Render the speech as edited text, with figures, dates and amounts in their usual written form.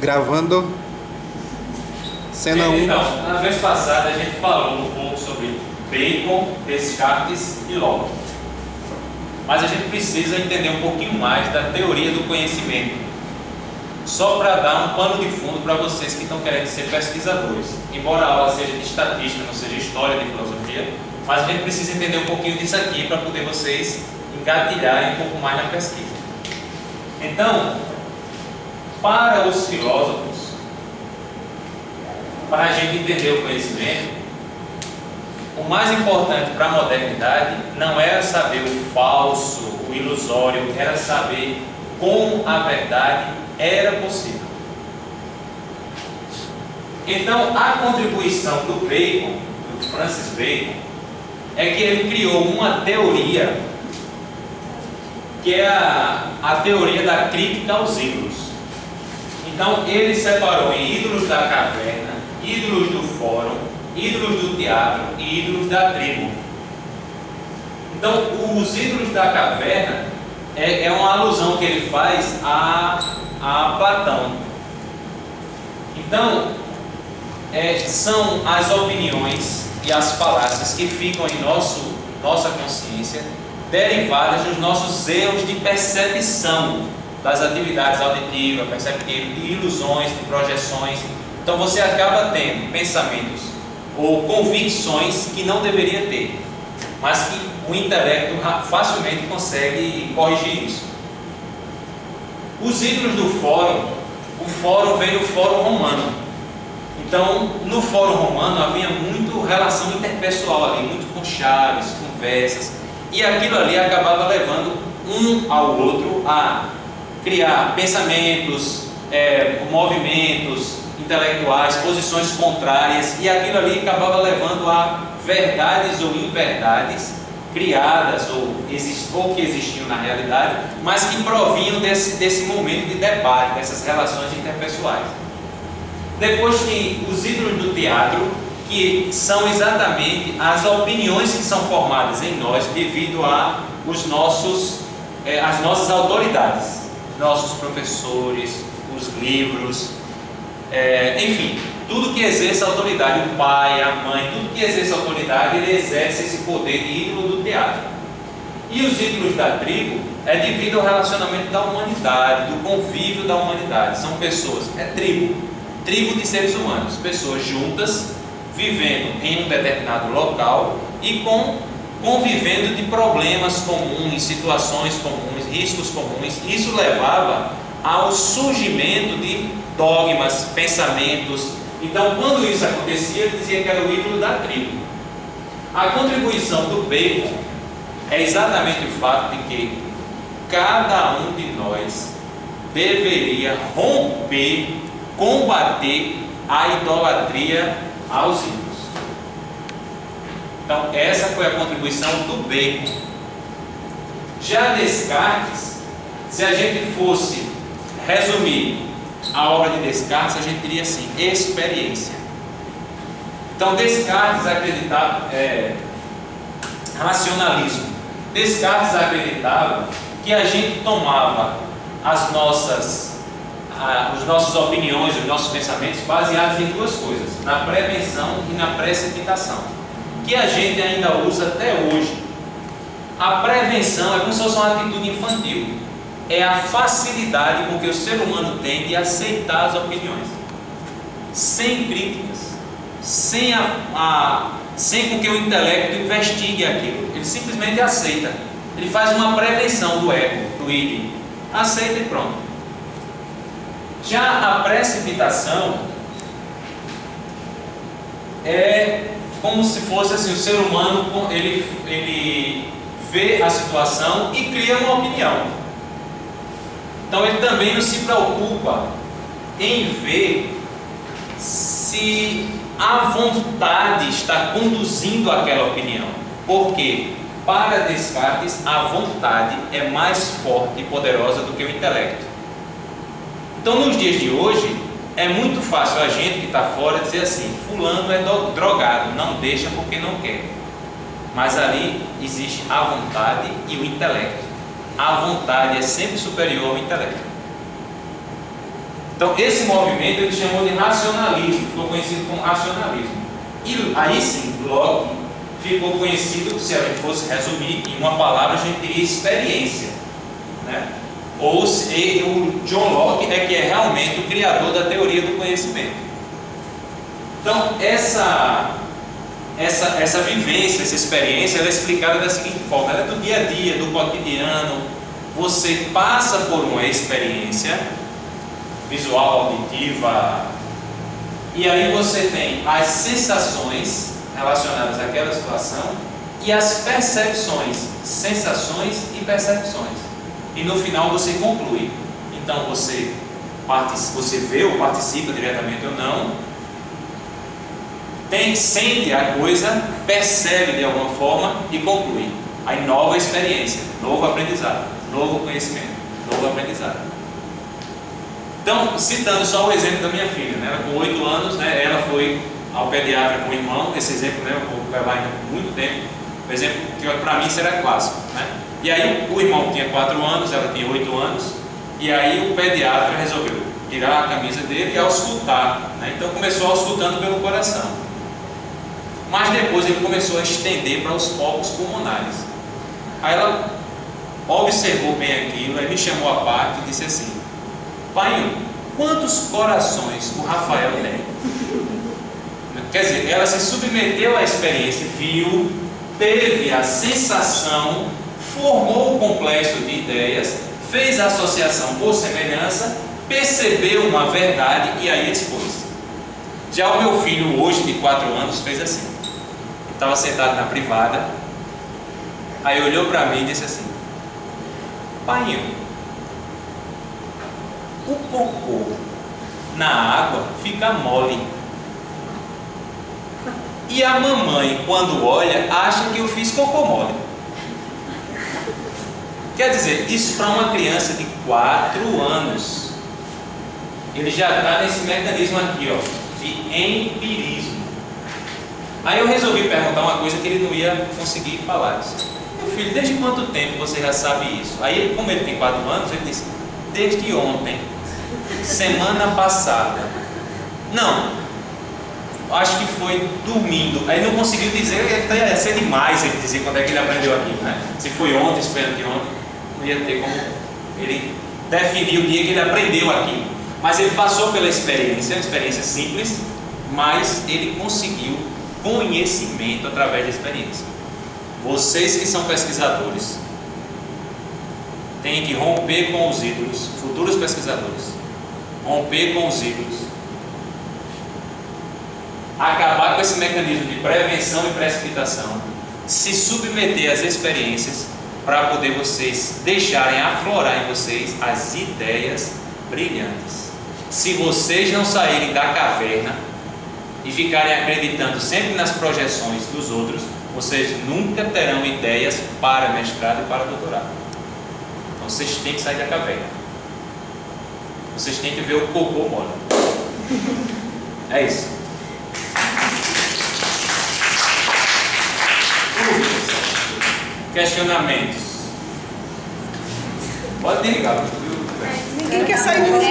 Gravando. Cena 1. Então, na vez passada a gente falou um pouco sobre Bacon, Descartes e Locke. Mas a gente precisa entender um pouquinho mais da teoria do conhecimento. Só para dar um pano de fundo para vocês que estão querendo ser pesquisadores. Embora a aula seja de estatística, não seja história de filosofia, mas a gente precisa entender um pouquinho disso aqui para poder vocês engatilharem um pouco mais na pesquisa. Então, para os filósofos, para a gente entender o conhecimento, o mais importante para a modernidade não era saber o falso, o ilusório, era saber como a verdade era possível. Então, a contribuição do Bacon, do Francis Bacon, é que ele criou uma teoria que é a teoria da crítica aos ídolos. Então, ele separou em ídolos da caverna, ídolos do fórum, ídolos do teatro e ídolos da tribo. Então, os ídolos da caverna é uma alusão que ele faz a Platão. Então, são as opiniões e as falácias que ficam em nossa consciência, derivadas dos nossos erros de percepção das atividades auditivas, perceptivas, de ilusões, de projeções. Então você acaba tendo pensamentos ou convicções que não deveria ter, mas que o intelecto facilmente consegue corrigir isso. Os ídolos do fórum, o fórum vem do fórum romano. Então, no fórum romano havia muito relação interpessoal ali, muito com chaves, conversas, e aquilo ali acabava levando um ao outro a criar pensamentos, movimentos intelectuais, posições contrárias, e aquilo ali acabava levando a verdades ou inverdades criadas ou que existiam na realidade, mas que provinham desse momento de debate, dessas relações interpessoais. Depois tem os ídolos do teatro, que são exatamente as opiniões que são formadas em nós devido as nossas autoridades, nossos professores, os livros, enfim, tudo que exerce autoridade, o pai, a mãe, tudo que exerce autoridade, ele exerce esse poder de ídolo do teatro. E os ídolos da tribo é devido ao relacionamento da humanidade, do convívio da humanidade. São pessoas, tribo de seres humanos, pessoas juntas, vivendo em um determinado local e convivendo de problemas comuns, situações comuns, riscos comuns. Isso levava ao surgimento de dogmas, pensamentos. Então, quando isso acontecia, ele dizia que era o ídolo da tribo. A contribuição do Bacon é exatamente o fato de que cada um de nós deveria romper, combater a idolatria aos ídolos. Então, essa foi a contribuição do Bacon. Já Descartes, se a gente fosse resumir a obra de Descartes, a gente diria assim: experiência. Então, Descartes acreditava, racionalismo. Descartes acreditava que a gente tomava as nossas opiniões, os nossos pensamentos baseados em duas coisas: na prevenção e na precipitação, que a gente ainda usa até hoje. A prevenção é como se fosse uma atitude infantil, é a facilidade com que o ser humano tem de aceitar as opiniões, sem críticas, sem com que o intelecto investigue aquilo. Ele simplesmente aceita, ele faz uma prevenção do ego, do id, aceita e pronto. Já a precipitação é como se fosse assim: o ser humano ele vê a situação e cria uma opinião. Então ele também não se preocupa em ver se a vontade está conduzindo àquela opinião. Porque para Descartes a vontade é mais forte e poderosa do que o intelecto. Então, nos dias de hoje, é muito fácil a gente que está fora dizer assim: fulano é drogado, não deixa porque não quer. Mas ali existe a vontade e o intelecto. A vontade é sempre superior ao intelecto. Então, esse movimento ele chamou de racionalismo, ficou conhecido como racionalismo. E aí sim, Locke ficou conhecido, se a gente fosse resumir em uma palavra, a gente diria experiência, né? Ou o John Locke é que é realmente o criador da teoria do conhecimento. Então, essa vivência, essa experiência, ela é explicada da seguinte forma: ela é do dia a dia, do cotidiano. Você passa por uma experiência visual, auditiva, e aí você tem as sensações relacionadas àquela situação e as percepções, sensações e percepções. E no final você conclui. Então você vê ou participa diretamente ou não, sente a coisa, percebe de alguma forma e conclui. Aí nova experiência, novo aprendizado, novo conhecimento, novo aprendizado. Então, citando só o exemplo da minha filha, né? Ela com 8 anos, né? Ela foi ao pediatra com o irmão. Esse exemplo, né, eu vou levar ainda por muito tempo. Um exemplo que para mim será clássico, né? E aí o irmão tinha 4 anos, ela tinha 8 anos. E aí o pediatra resolveu tirar a camisa dele e auscultar, né? Então começou auscultando pelo coração. Mas depois ele começou a estender para os focos pulmonares. Aí ela observou bem aquilo, aí me chamou à parte e disse assim: pai, quantos corações o Rafael tem? Quer dizer, ela se submeteu à experiência, viu, teve a sensação, formou o complexo de ideias, fez a associação por semelhança, percebeu uma verdade e aí expôs. Já o meu filho, hoje de 4 anos, fez assim. Estava sentado na privada, aí olhou para mim e disse assim: pai, o cocô na água fica mole. E a mamãe, quando olha, acha que eu fiz cocô mole. Quer dizer, isso para uma criança de 4 anos, ele já está nesse mecanismo aqui, ó, de empirismo. Aí eu resolvi perguntar uma coisa que ele não ia conseguir falar. Meu filho, desde quanto tempo você já sabe isso? Aí, como ele tem 4 anos, ele disse: desde ontem, semana passada. Não, acho que foi dormindo. Aí não conseguiu dizer, ia ser demais ele dizer quando é que ele aprendeu aquilo, né? Se foi ontem, se foi anteontem, não ia ter como ele definir o dia que ele aprendeu aquilo. Mas ele passou pela experiência, uma experiência simples, mas ele conseguiu conhecimento através da experiência. Vocês que são pesquisadores têm que romper com os ídolos, futuros pesquisadores, romper com os ídolos, acabar com esse mecanismo de prevenção e precipitação, se submeter às experiências para poder vocês deixarem aflorar em vocês as ideias brilhantes. Se vocês não saírem da caverna e ficarem acreditando sempre nas projeções dos outros, vocês nunca terão ideias para mestrado e para doutorado. Então vocês têm que sair da caverna. Vocês têm que ver o cocô mole. É isso. Questionamentos. Pode desligar. Ninguém quer sair muito.